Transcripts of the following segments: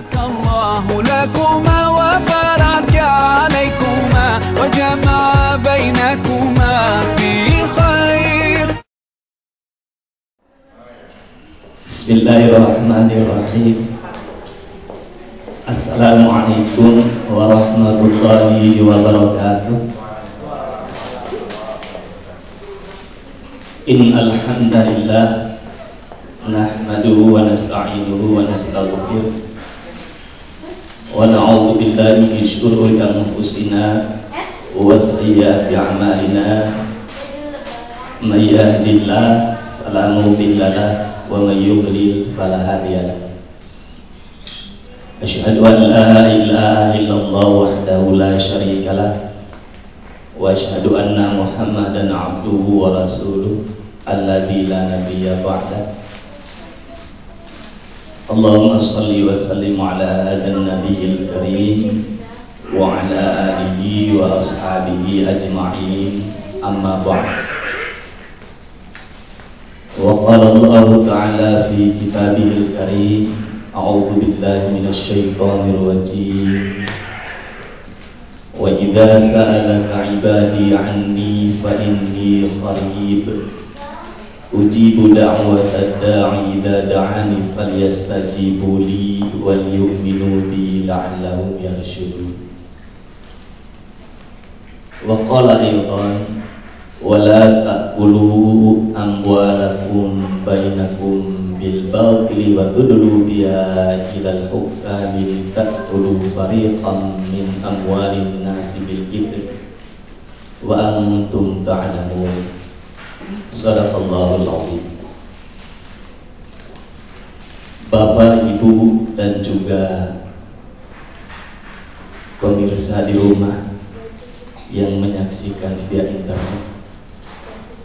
الله لكما وبارك عليكما وجمع بينكما في خير. Bismillahirrahmanirrahim. Assalamualaikum warahmatullahi wabarakatuh. Innal hamdalillah nahmaduhu wa nasta'inuhu wa nastaghfiruh wa na'udzu billahi min shururi anfusina wa sayyiati a'malina. May yahdihillahu fala mudilla lahu wa may yudlil fala hadiya lahu. Asyhadu an la ilaha illallah wahdahu la syarika lah wa asyhadu anna Muhammadan abduhu wa rasuluh alladzi la nabiyya ba'da. Allahumma shalli wa sallim ala hadan nabiyil karim wa ala alihi wa ashabihi ajma'in, amma ba'd. Wa qala Allah ta'ala fi kitabihil karim, a'udzu billahi minasy syaithanir rajim. Wa idza sa'alaka 'ibadi 'anni fa inni qarib ujibu da'watad da'i idza da'ani falyastajibu li wal yu'minu bi la'allahum yarshudun. Wa qala aydan wa la ta'kulu amwalakum bainakum bil batili wa tudlu biha ilal hukami ta'kulu fariqan min amwalin nasi bil ithmi wa antum ta'lamun. Shadaqallahul azim. Bapak, Ibu, dan juga pemirsa di rumah yang menyaksikan via internet,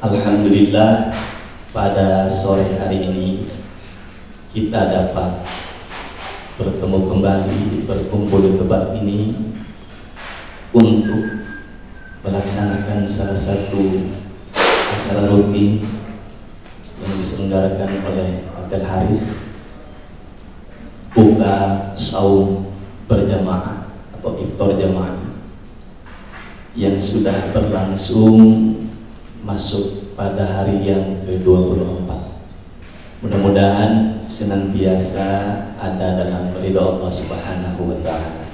alhamdulillah pada sore hari ini kita dapat bertemu kembali, berkumpul di tempat ini untuk melaksanakan salah satu acara rutin yang diselenggarakan oleh Hotel Haris, buka saum berjamaah atau iftar jamaah yang sudah berlangsung masuk pada hari yang ke-24. Mudah-mudahan senantiasa ada dalam ridha Allah Subhanahu wa ta'ala.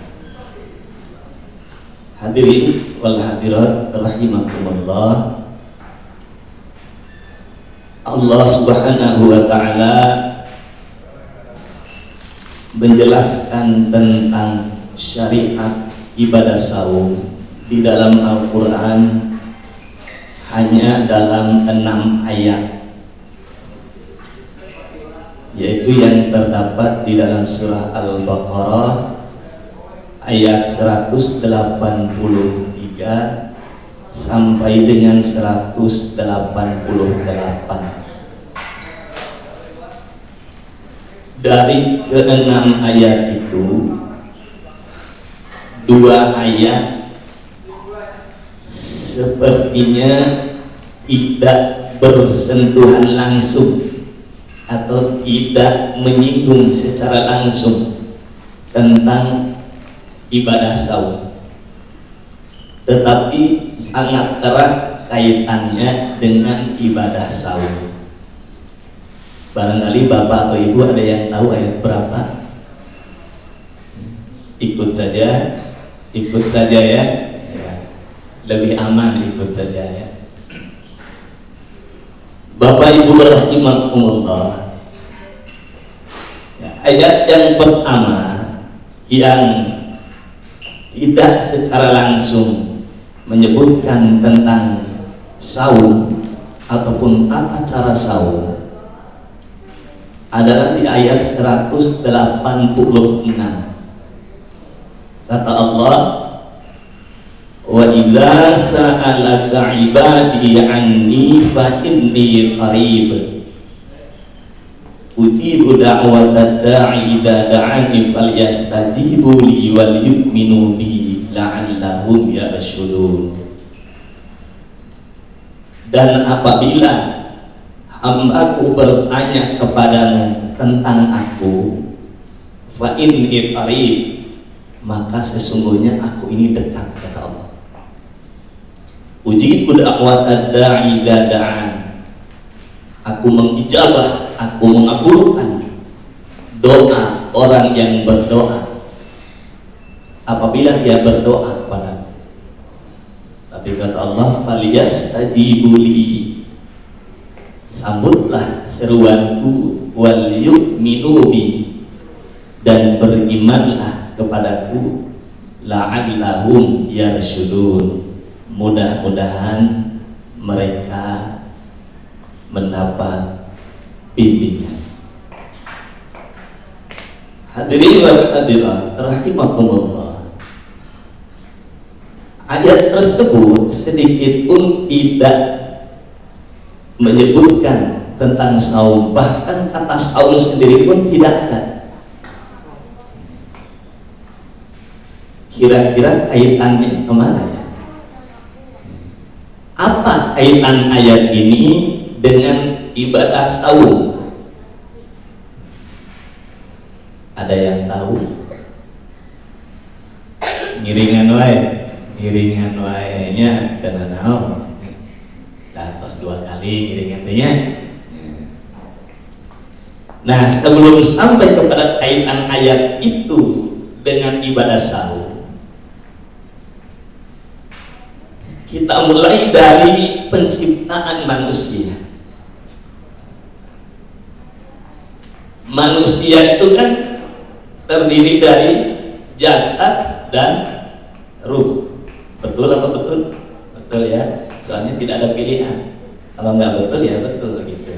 Hadirin wal hadirat rahimakumullah. Allah Subhanahu wa ta'ala menjelaskan tentang syariat ibadah saum di dalam Al-Quran hanya dalam 6 ayat, yaitu yang terdapat di dalam surah Al-Baqarah ayat 183 sampai dengan 188. Dari ke-6 ayat itu, 2 ayat sepertinya tidak bersentuhan langsung atau tidak menyinggung secara langsung tentang ibadah saum, tetapi sangat erat kaitannya dengan ibadah saum. Barangkali Bapak atau Ibu ada yang tahu ayat berapa? Ikut saja ya. Lebih aman ikut saja ya. Bapak Ibu rahimakumullah, ya, ayat yang pertama yang tidak secara langsung menyebutkan tentang saum ataupun tata cara saum adalah di ayat 186. Kata Allah, wa idza sa'alaka 'ibadi 'anni fa inni qarib ujibu da'watad da'i idza da'ani falyastajibu li wal yu'minu bi la'allahum yarshudun. Dan apabila hambaku bertanya kepadamu tentang aku, fa inni qarib, maka sesungguhnya aku ini dekat, kata Allah. Ujibu da'watad da'i idza da'an, aku mengijabah, aku mengabulkan doa orang yang berdoa apabila dia berdoa kepada. Tapi kata Allah, falyastajibu li, sambutlah seruanku, wal yu'minu bi, dan berimanlah kepadaku, la'allahum yarsyudun, mudah-mudahan mereka mendapat bimbingan. Hadirin wal hadirat rahimakumullah, ayat tersebut sedikit pun tidak menyebutkan tentang saum, bahkan kata saum sendiri pun tidak ada. Kira-kira kaitannya kemana ya? Apa kaitan ayat ini dengan ibadah saum? Ada yang tahu? Ngiringan wae nya kana naon? Tos 2 kali ngiringan teh nya. Nah, sebelum sampai kepada kaitan ayat itu dengan ibadah saum, kita mulai dari penciptaan manusia. Manusia itu kan terdiri dari jasad dan ruh. Betul apa betul? Betul ya. Soalnya tidak ada pilihan. Kalau nggak betul ya betul gitu.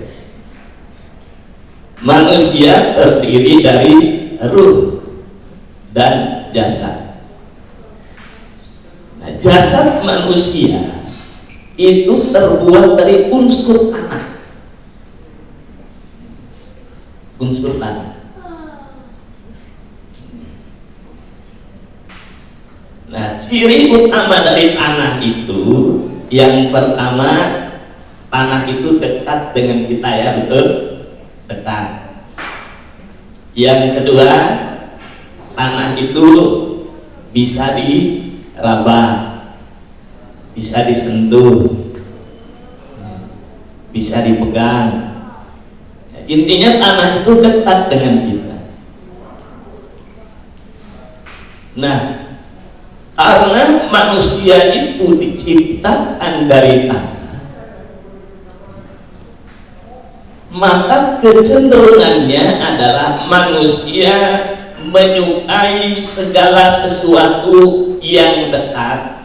Manusia terdiri dari ruh dan jasad. Nah, jasad manusia itu terbuat dari unsur tanah. Unsur tanah. Nah, ciri utama dari tanah itu, yang pertama, tanah itu dekat dengan kita ya, betul? Dekat. Yang kedua, tanah itu bisa diraba, bisa disentuh, bisa dipegang. Intinya tanah itu dekat dengan kita. Nah, karena manusia itu diciptakan dari tanah, maka kecenderungannya adalah manusia menyukai segala sesuatu yang dekat,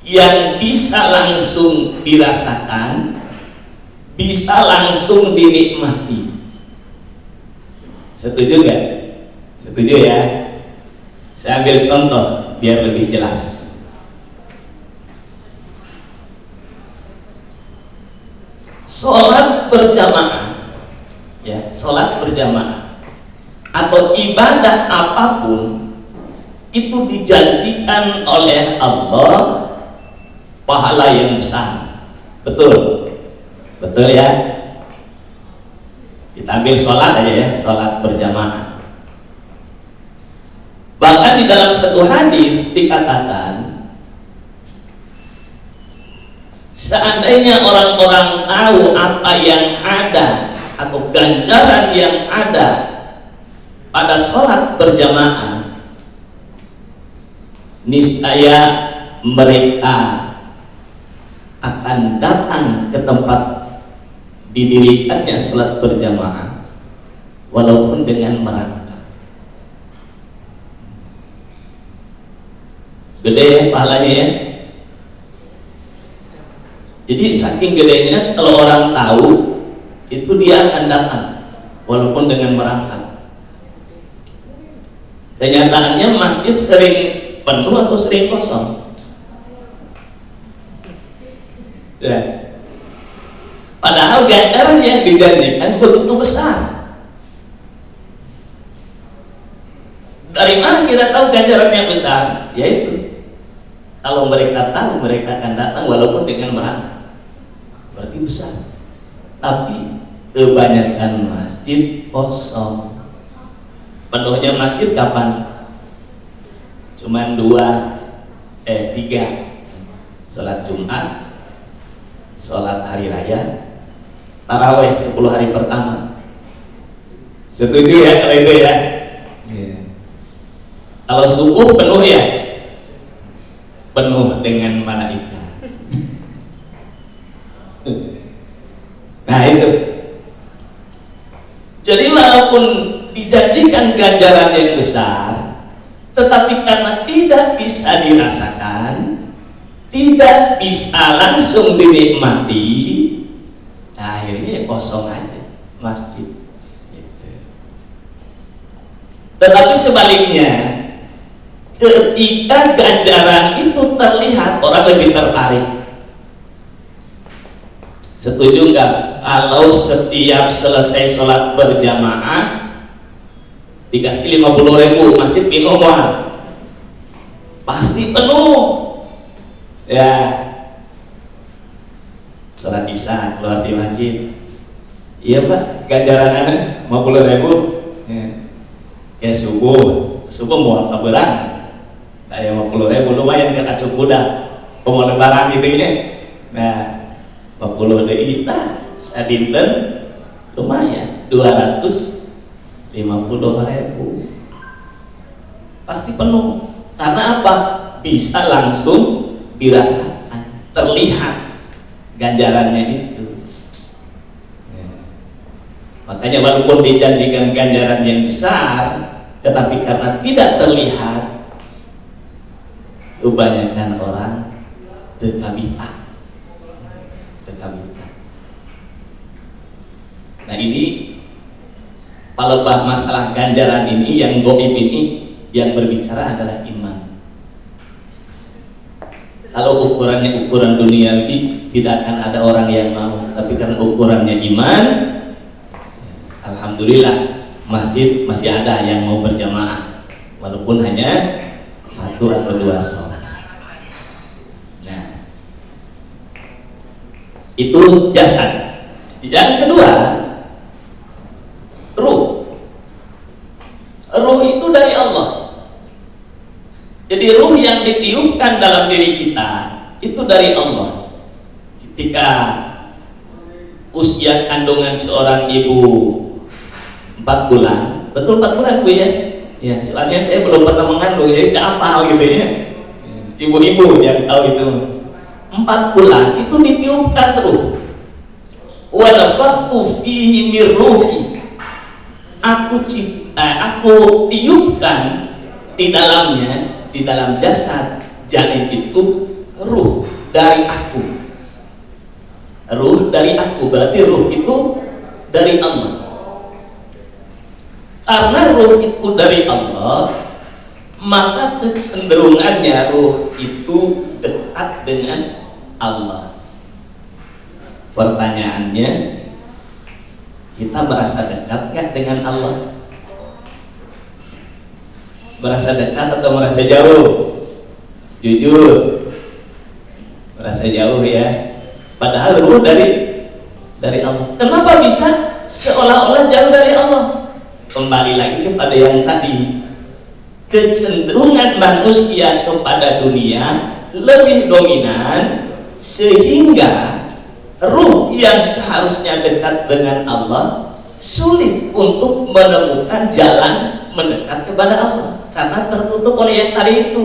yang bisa langsung dirasakan, bisa langsung dinikmati. Setuju gak? Setuju ya? Saya ambil contoh biar lebih jelas. Sholat berjamaah, ya, sholat berjamaah atau ibadah apapun itu dijanjikan oleh Allah pahala yang besar. Betul, betul ya. Kita ambil sholat aja ya, sholat berjamaah. Bahkan di dalam satu hadis dikatakan, seandainya orang-orang tahu apa yang ada atau ganjaran yang ada pada sholat berjamaah, niscaya mereka akan datang ke tempat didirikannya sholat berjamaah walaupun dengan merangkak. Gede ya pahalanya ya. Jadi saking gedenya, kalau orang tahu itu dia akan datang walaupun dengan merangkak. Kenyataannya masjid sering penuh atau sering kosong ya. Padahal ganjaran yang dijanjikan begitu besar. Dari mana kita tahu ganjaran yang besar? Yaitu kalau mereka tahu, mereka akan datang walaupun dengan merangkak, berarti besar. Tapi kebanyakan masjid kosong. Penuhnya masjid kapan? Cuman 3. Sholat Jumat, sholat hari raya, taraweh 10 hari pertama. Setuju ya kalau itu ya? Kalau subuh penuh ya? Penuh dengan malaikat. Nah itu. Jadi walaupun dijanjikan ganjaran yang besar, tetapi karena tidak bisa dirasakan, tidak bisa langsung dinikmati, nah akhirnya ya kosong aja masjid gitu. Tetapi sebaliknya, ketika ganjaran itu terlihat, orang lebih tertarik. Setuju nggak kalau setiap selesai sholat berjamaah dikasih 50.000 masjid penuh? Pasti penuh ya. Sholat isya keluar di masjid, iya pak, ganjaran ada 50.000 ya. Kayak subuh mau keberang kayak 50.000 lumayan ke kacung kuda mau lebaran gitu ya. Nah 50 deui nah sadinten lumayan 250.000 pasti penuh. Karena apa? Bisa langsung dirasakan, terlihat ganjarannya itu ya. Makanya walaupun dijanjikan ganjaran yang besar, tetapi karena tidak terlihat, kebanyakan orang tekabita. Nah ini palebah masalah ganjaran ini, yang goib ini, yang berbicara adalah iman. Kalau ukurannya ukuran duniawi, tidak akan ada orang yang mau. Tapi karena ukurannya iman, alhamdulillah masjid masih ada yang mau berjamaah, walaupun hanya 1 atau 2 sholat. Nah, itu jasad. Yang kedua, ruh. Ruh itu dari Allah. Jadi ruh yang ditiupkan dalam diri kita itu dari Allah. Ketika usia kandungan seorang ibu 4 bulan, betul 4 bulan Bu ya? Ya, soalnya saya belum pernah mengandung, jadi tidak apal gitu ya. Ibu-ibu yang tahu itu 4 bulan itu ditiupkan ruh. Wa nafakhtu fihi min ruhi. Aku tiupkan di dalamnya, di dalam jasad janin itu ruh dari aku. Ruh dari aku berarti ruh itu dari Allah. Karena ruh itu dari Allah, maka kecenderungannya ruh itu dekat dengan Allah. Pertanyaannya, kita merasa dekat nggak dengan Allah? Merasa dekat atau merasa jauh? Jujur, merasa jauh ya. Padahal ruh dari Allah. Kenapa bisa seolah-olah jauh dari Allah? Kembali lagi kepada yang tadi, kecenderungan manusia kepada dunia lebih dominan, sehingga ruh yang seharusnya dekat dengan Allah sulit untuk menemukan jalan mendekat kepada Allah, karena tertutup oleh yang tadi itu,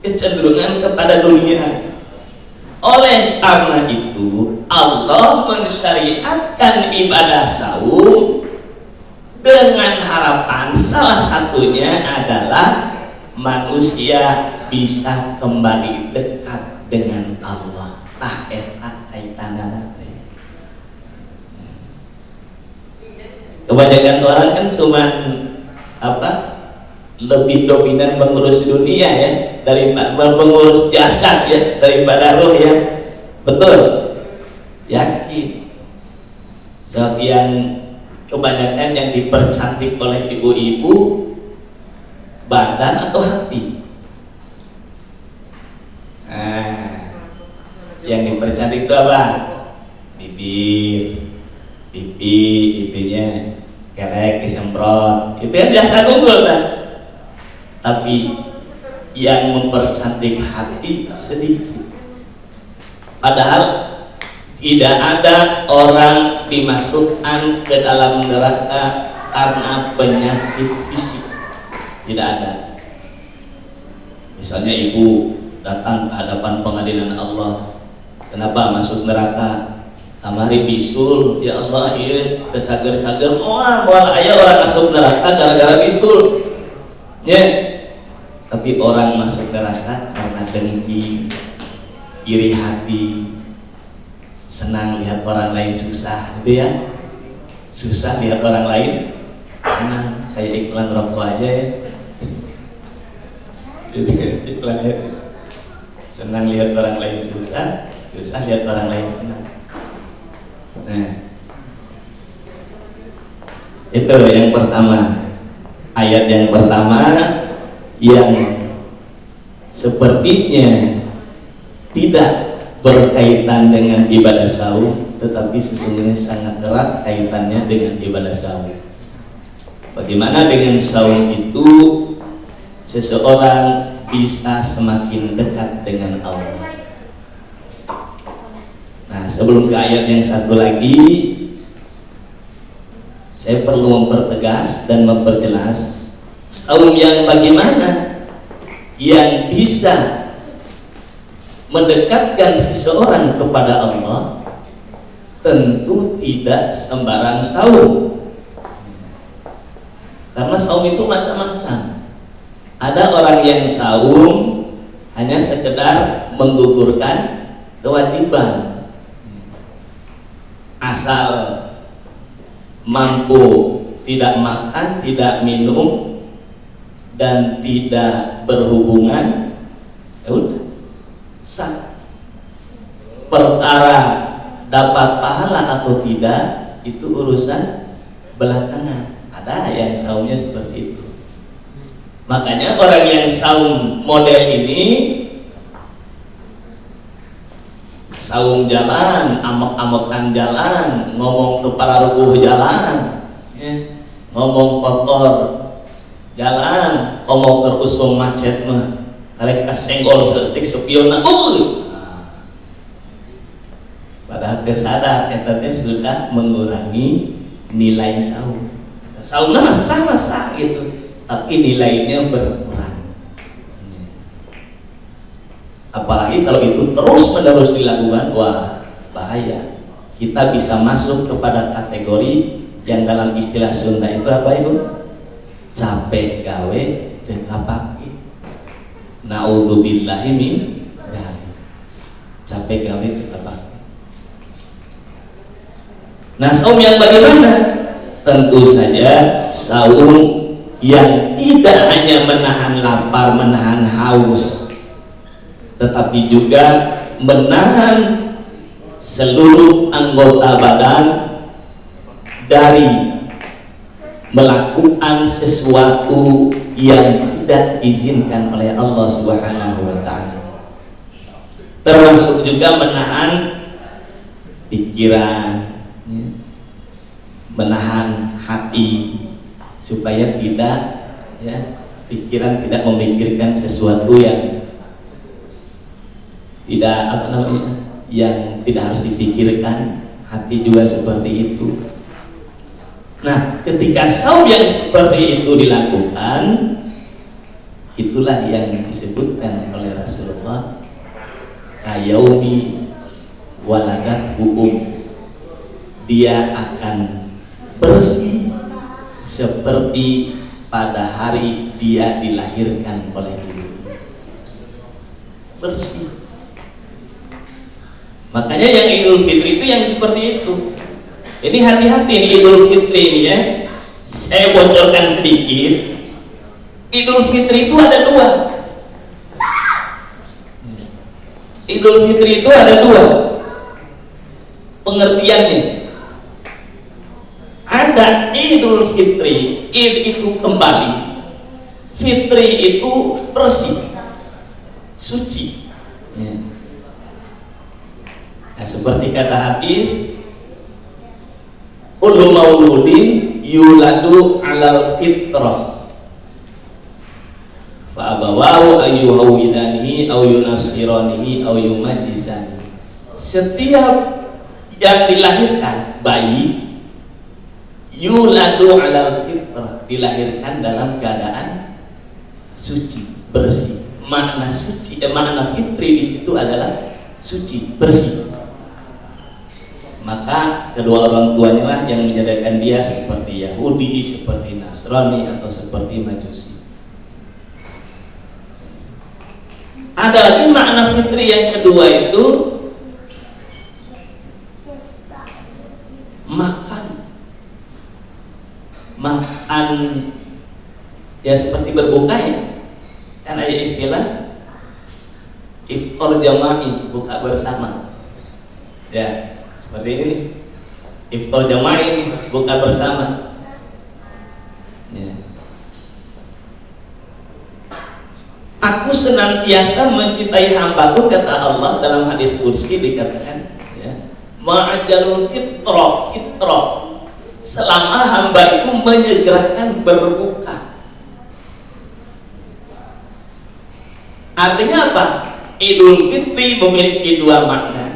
kecenderungan kepada dunia. Oleh karena itu Allah mensyariatkan ibadah saum dengan harapan salah satunya adalah manusia bisa kembali dekat dengan Allah. Tah eta kaitanana teh. Kebanyakan orang kan cuman lebih dominan mengurus dunia ya daripada mengurus jasad ya daripada ruh ya. Betul? Yakin. Sebab yang kebanyakan yang dipercantik oleh ibu-ibu badan atau hati? Nah, yang dipercantik itu apa? Bibir, pipi, itunya. kelek disemprot, itu kan biasa unggul kan. Tapi yang mempercantik hati sedikit. Padahal tidak ada orang dimasukkan ke dalam neraka karena penyakit fisik, tidak ada. Misalnya ibu datang ke hadapan pengadilan Allah, kenapa masuk neraka? Kamari bisul, ya Allah, iya tercager-cager, moal aya orang masuk neraka gara-gara bisul. Ya, tapi orang masuk neraka karena dengki, iri hati, senang lihat orang lain susah, gitu ya. Susah lihat orang lain senang, kayak iklan rokok aja ya. Iklannya senang lihat orang lain susah, susah lihat orang lain senang. Nah, itu yang pertama, ayat yang pertama yang sepertinya tidak berkaitan dengan ibadah saum, tetapi sesungguhnya sangat erat kaitannya dengan ibadah saum. Bagaimana dengan saum itu seseorang bisa semakin dekat dengan Allah. Nah, sebelum ke ayat yang satu lagi, saya perlu mempertegas dan memperjelas saum yang bagaimana yang bisa mendekatkan seseorang kepada Allah. Tentu tidak sembarang saum, karena saum itu macam-macam. Ada orang yang saum hanya sekedar menggugurkan kewajiban, asal mampu tidak makan, tidak minum, dan tidak berhubungan, ya udah sah. Perkara dapat pahala atau tidak itu urusan belakangan. Ada yang saumnya seperti itu. Makanya orang yang saum model ini, saum jalan, amek-amekan jalan, ngomong kepala rukuh jalan, ya, ngomong kotor jalan, ngomong kerusung macet mah, karek kasenggol setik sepiona, padahal sadar etatnya sudah mengurangi nilai saum. Saumnya sah gitu, tapi nilainya berkurang. Apalagi kalau itu terus-menerus dilakukan, wah bahaya. Kita bisa masuk kepada kategori yang dalam istilah Sunda itu apa Ibu? Capek gawe teu kapake. Naudzubillahi min dzalik. Capek gawe teu kapake. Nah, saum yang bagaimana? Tentu saja saum yang tidak hanya menahan lapar, menahan haus, tetapi juga menahan seluruh anggota badan dari melakukan sesuatu yang tidak diizinkan oleh Allah Subhanahu wa ta'ala. Termasuk juga menahan pikiran, menahan hati supaya tidak, ya, pikiran tidak memikirkan sesuatu yang tidak yang tidak harus dipikirkan. Hati juga seperti itu. Nah, ketika saum yang seperti itu dilakukan, itulah yang disebutkan oleh Rasulullah kayaumi waladat dia akan bersih seperti pada hari dia dilahirkan oleh ibu. Bersih. Makanya yang Idul Fitri itu yang seperti itu. Ini hati-hati nih Idul Fitri ini ya. Saya bocorkan sedikit. Idul Fitri itu ada dua. Idul Fitri itu ada dua pengertiannya. Ada Idul Fitri, Id itu kembali, Fitri itu bersih, suci. Ya. Nah, seperti kata hadis, kullu mauludin yuladu alal fitrah fa abawahu ayyuhawidanihi aw yunasiranihi aw yumajjisani. Setiap yang dilahirkan bayi yuladu alal fitrah, dilahirkan dalam keadaan suci, bersih. Makna suci, makna fitri di situ adalah suci, bersih. Maka kedua orang tuanya lah yang menjadikan dia seperti Yahudi, seperti Nasrani, atau seperti Majusi. Ada lagi makna fitri yang kedua, itu makan ya, seperti berbuka ya, kan ada istilah iftar jama'i, buka bersama ya, seperti ini nih, iftar jama'i nih, buka bersama ya. Aku senantiasa mencintai hambaku, kata Allah dalam hadits qudsi, dikatakan ya, ma'ajalul fitrah, selama hamba itu menyegerakan berbuka. Artinya apa? Idul Fitri memiliki dua makna.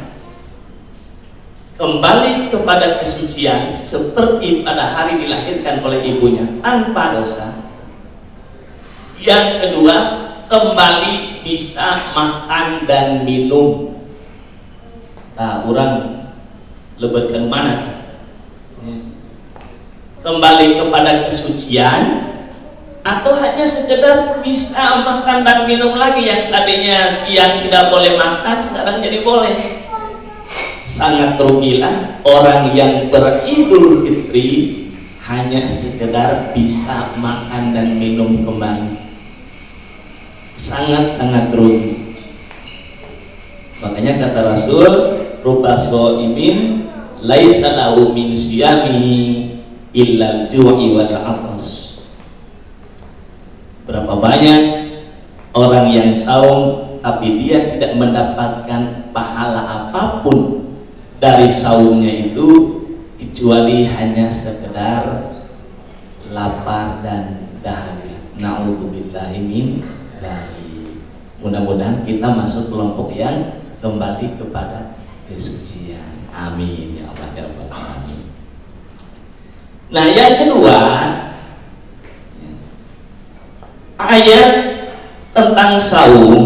Kembali kepada kesucian seperti pada hari dilahirkan oleh ibunya tanpa dosa. Yang kedua, kembali bisa makan dan minum. Nah, orang lebetkan mana? Kembali kepada kesucian, atau hanya sekedar bisa makan dan minum lagi, yang tadinya siang tidak boleh makan sekarang jadi boleh. Sangat rugilah orang yang beridul fitri hanya sekedar bisa makan dan minum kembali. Sangat-sangat rugi. Makanya kata Rasul, ruba shaimin laisa lahu min siyamihi illal ju'i wal 'atas. Berapa banyak orang yang saum tapi dia tidak mendapatkan pahala apapun dari saumnya itu kecuali hanya sekedar lapar dan dahaga. Na'udzubillahi min dzalik. Mudah-mudahan kita masuk kelompok yang kembali kepada kesucian. Amin ya Allah ya Rabbal alamin. Nah, yang kedua, ayat tentang saum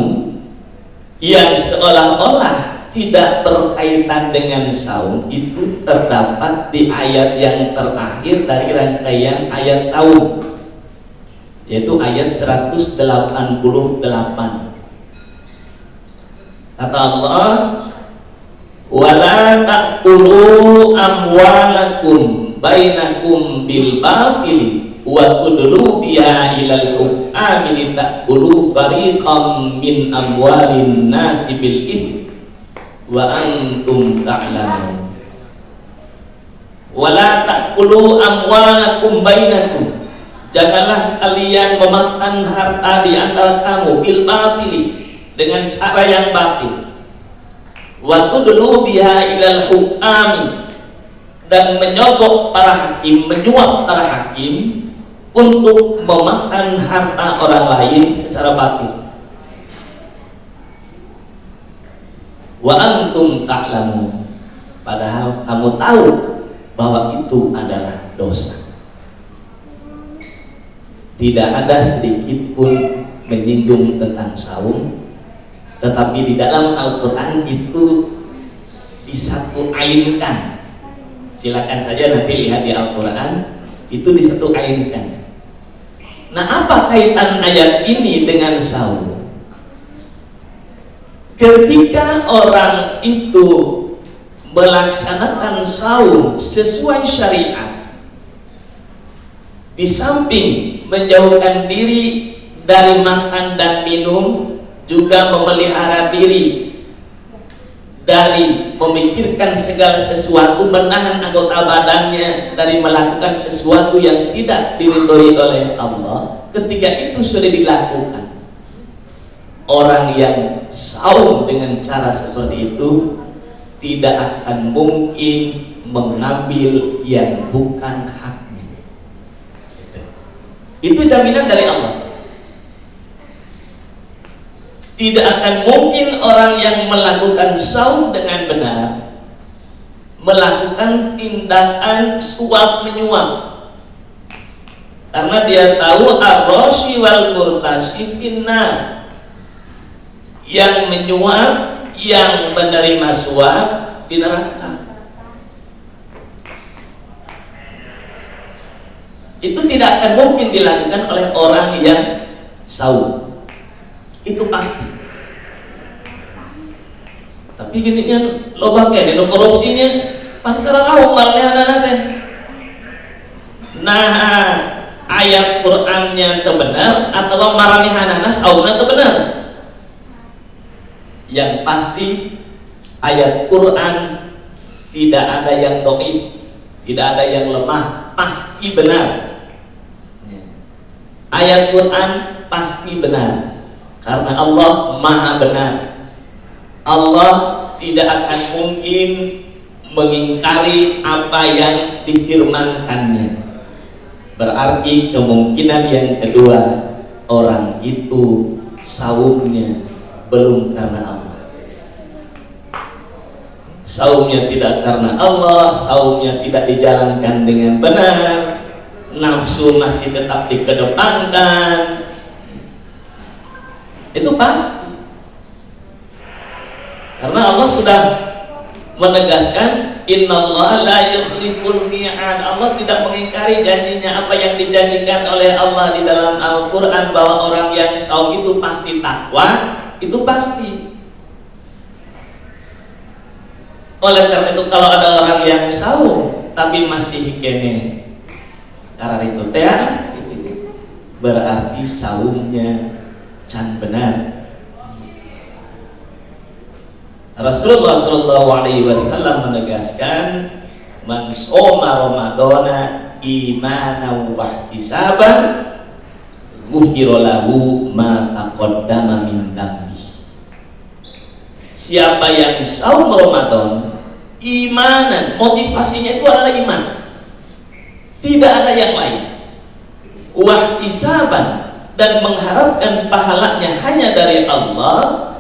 yang seolah-olah tidak berkaitan dengan saum itu terdapat di ayat yang terakhir dari rangkaian ayat saum, yaitu ayat 188. Kata Allah, wala ta'kulu amwalakum bainakum bil batili wa tudlu biha ilal hukami litakulu fariqam min amwalin nasi bil ithmi wa antum ta'lamun. Wala ta'kulu amwalakum bainakum, janganlah kalian memakan harta di antara kamu bil batili, dengan cara yang batil. Wa tudlu biha ilal hukami, dan menyogok para hakim, menyuap para hakim untuk memakan harta orang lain secara batil. Wa antum ta'lamun, padahal kamu tahu bahwa itu adalah dosa. Tidak ada sedikit pun menyinggung tentang saum, tetapi di dalam Al-Quran itu disatuainkan. Silakan saja nanti lihat di Al-Quran, itu disatuainkan. Nah, apa kaitan ayat ini dengan saum? Ketika orang itu melaksanakan saum sesuai syariat, di samping menjauhkan diri dari makan dan minum, juga memelihara diri dari memikirkan segala sesuatu, menahan anggota badannya dari melakukan sesuatu yang tidak diridhoi oleh Allah. Ketika itu sudah dilakukan, orang yang saum dengan cara seperti itu tidak akan mungkin mengambil yang bukan haknya. Itu jaminan dari Allah. Tidak akan mungkin orang yang melakukan saum dengan benar melakukan tindakan suap menyuap, karena dia tahu ar-rashi wal murtashi finnar, yang menyuap, yang menerima suap di neraka. Itu tidak akan mungkin dilakukan oleh orang yang saum. Itu pasti. Tapi gini kan loba kene nu korupsinya pansara kaum marnehanana teh. Nah, ayat Qur'annya teu benar atau maranehanana saumna teu benar. Yang pasti ayat Qur'an tidak ada yang dhaif, tidak ada yang lemah, pasti benar. Ayat Quran pasti benar karena Allah maha benar. Allah tidak akan mungkin mengingkari apa yang difirmankannya. Berarti kemungkinan yang kedua, orang itu saumnya belum karena Allah. Saumnya tidak karena Allah, saumnya tidak dijalankan dengan benar, nafsu masih tetap dikedepankan. Itu pasti. Karena Allah sudah menegaskan innallaha la yukhliful mi'ad. Allah tidak mengingkari janjinya. Apa yang dijanjikan oleh Allah di dalam Al-Qur'an bahwa orang yang saum itu pasti takwa, itu pasti. Oleh karena itu kalau ada orang yang saum tapi masih kene cara itu teh berarti saumnya can benar. Rasulullah Shallallahu Alaihi Wasallam menegaskan, man shoma Ramadana imanan wa ihtisaban ghufira lahu ma taqaddama min dhanbi. Siapa yang saum Ramadan imanan, motivasinya itu adalah iman, tidak ada yang lain, wa ihtisaban, dan mengharapkan pahalanya hanya dari Allah,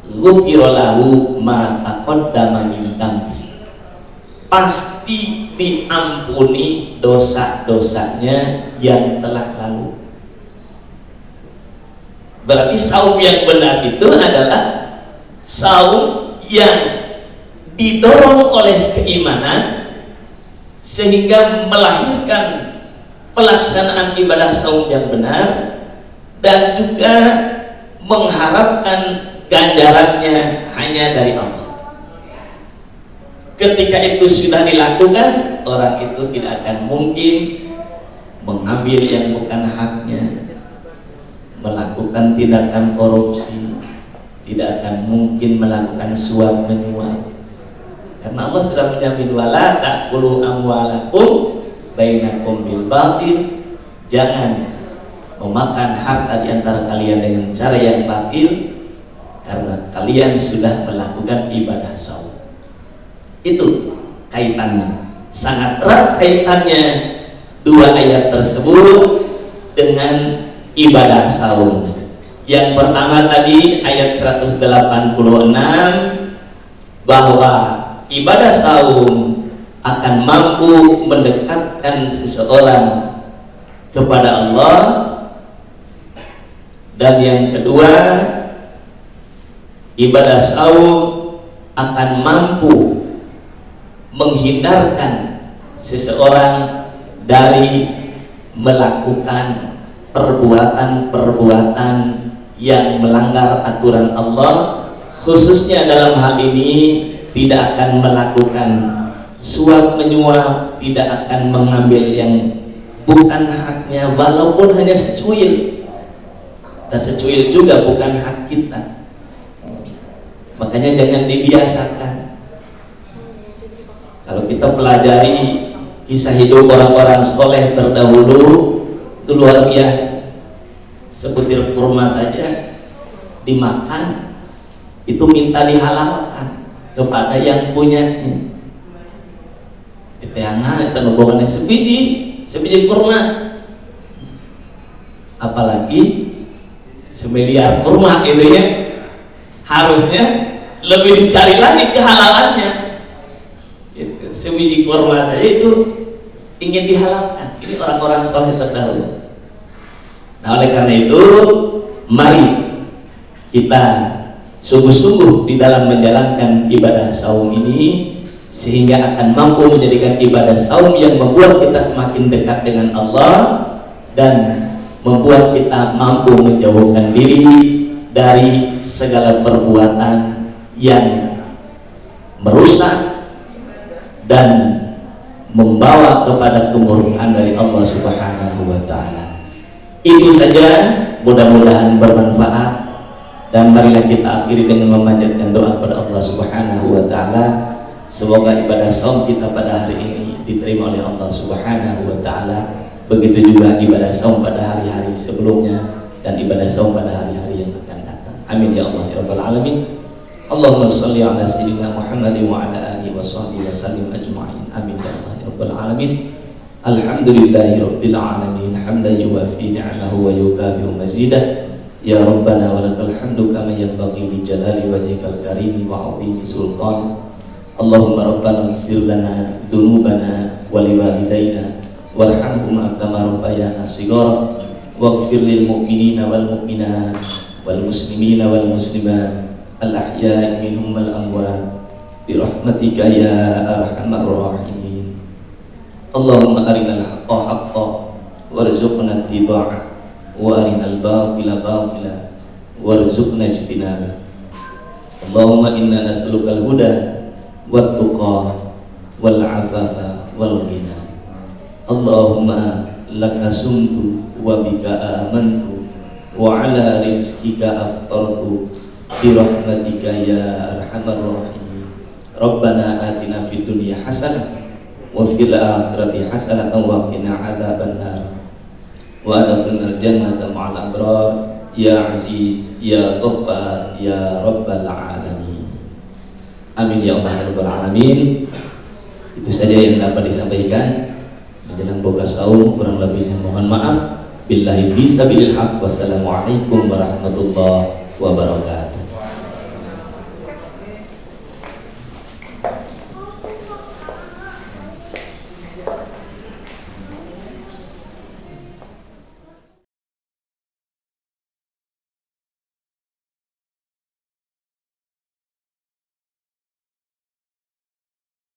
ghufira lahu ma taqaddama min dhanbi, pasti diampuni dosa-dosanya yang telah lalu. Berarti saum yang benar itu adalah saum yang didorong oleh keimanan sehingga melahirkan pelaksanaan ibadah saum yang benar dan juga mengharapkan ganjarannya hanya dari Allah. Ketika itu sudah dilakukan, orang itu tidak akan mungkin mengambil yang bukan haknya, melakukan tindakan korupsi, tidak akan mungkin melakukan suap menyuap, karena Allah sudah menjamin wala ta'kulu amwalakum bainakum bil batil, jangan memakan harta di antara kalian dengan cara yang batil, karena kalian sudah melakukan ibadah saum. Itu kaitannya, sangat erat kaitannya dua ayat tersebut dengan ibadah saum. Yang pertama tadi ayat 186 bahwa ibadah saum akan mampu mendekatkan seseorang kepada Allah, dan yang kedua ibadah saum akan mampu menghindarkan seseorang dari melakukan perbuatan-perbuatan yang melanggar aturan Allah, khususnya dalam hal ini tidak akan melakukan suap menyuap, tidak akan mengambil yang bukan haknya walaupun hanya secuil, dan secuil juga bukan hak kita. Makanya jangan dibiasakan. Kalau kita pelajari kisah hidup orang-orang soleh terdahulu, itu luar biasa. Sebutir kurma saja dimakan itu minta dihalalkan kepada yang punyanya. Kita yang sebiji kurma apalagi semiliar kurma itu ya, harusnya lebih dicari lagi kehalalannya. Gitu. Sebiji kurma saja itu ingin dihalalkan. Ini orang-orang soleh terdahulu. Nah, oleh karena itu mari kita sungguh-sungguh di dalam menjalankan ibadah saum ini, sehingga akan mampu menjadikan ibadah saum yang membuat kita semakin dekat dengan Allah dan membuat kita mampu menjauhkan diri dari segala perbuatan yang merusak dan membawa kepada kemurkaan dari Allah Subhanahu wa Ta'ala. Itu saja, mudah-mudahan bermanfaat, dan marilah kita akhiri dengan memanjatkan doa kepada Allah Subhanahu wa Ta'ala. Semoga ibadah saum kita pada hari ini diterima oleh Allah Subhanahu wa Ta'ala. Begitu juga ibadah saum pada hari-hari sebelumnya dan ibadah saum pada hari-hari yang akan datang. Amin ya Allah ya Rabbal Alamin. Allahumma salli ala sayyidina Muhammadin wa ala alihi wa sahbihi wa sallim ajma'in. Amin ya Allah ya Rabbal Alamin. Alhamdulillahi Rabbil Alamin, hamdan yuwafi ni'amahu wa yukafi'u mazidah. Ya Rabbana wa lakal hamdu kama yanbaghi li jalali wajhikal karimi wa 'azimi sultanik. Allahumma Rabbana ighfir lana dhunubana wa liwalidayna warhamhuma kama rabbayana shighara waghfir lil mu'minina wal mu'minat wal muslimina wal muslimat al ahya'i minhum wal amwat bi rahmatika ya arhamar rahimin. Allahumma arinal haqqa haqqan warzuqna ittiba'ah wa arinal batila batila warzuqna ijtinabah. Allahumma inna nas'alukal huda wat tuqa wal afafa wal ghina. Allahumma laka sumtu wa bika amantu wa ala rizqika aftartu bi rahmatika ya arhamar rahimin. Rabbana atina fid dunya hasanah wa fil akhirati hasanah wa qina adzabannar wa adkhilnal jannata ma'al abrar ya aziz ya ghaffar ya rabbal alamin. Amin ya Allah ya rabbal alamin. Itu saja yang dapat disampaikan menjelang buka saum, kurang lebihnya mohon maaf. Billahi fi sabilil haq. Wassalamualaikum warahmatullahi wabarakatuh.